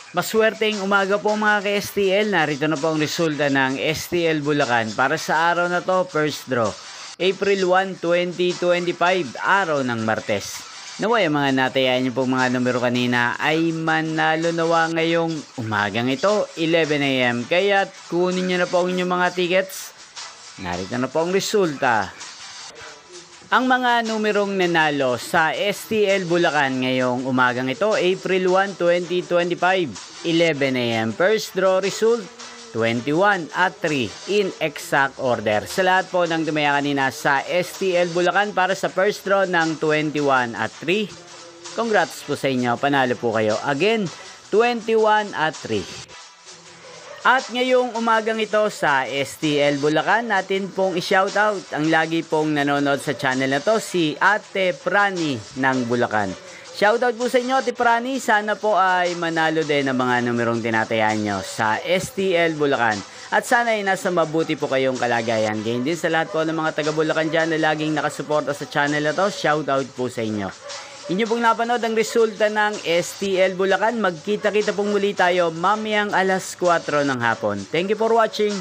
Maswerteng umaga po mga ka-STL. Narito na po ang resulta ng STL Bulacan para sa araw na to, first draw. April 1, 2025, araw ng Martes. Naway ang mga natayan niyo pong mga numero kanina ay manalo nawa ngayong umagang ito, 11 AM. Kaya kunin niyo na po ang inyong mga tickets. Narito na po ang resulta. Ang mga numerong nanalo sa STL Bulacan ngayong umagang ito, April 1, 2025, 11 AM. First draw result, 21 at 3 in exact order. Sa lahat po ng tumaya kanina sa STL Bulacan para sa first draw ng 21 at 3. Congrats po sa inyo, panalo po kayo. Again, 21 at 3. At ngayong umagang ito sa STL Bulacan, natin pong i-shoutout ang lagi pong nanonood sa channel na to, si Ate Prani ng Bulacan. Shoutout po sa inyo, Ate Prani. Sana po ay manalo din ang mga numerong tinatayaan nyo sa STL Bulacan. At sana ay nasa mabuti po kayong kalagayan. Ganyan din sa lahat po ng mga taga Bulacan dyan na laging nakasuporta sa channel na to. Shoutout po sa inyo. Inyo pong napanood ang resulta ng STL Bulacan. Magkita-kita pong muli tayo mamayang alas 4 ng hapon. Thank you for watching.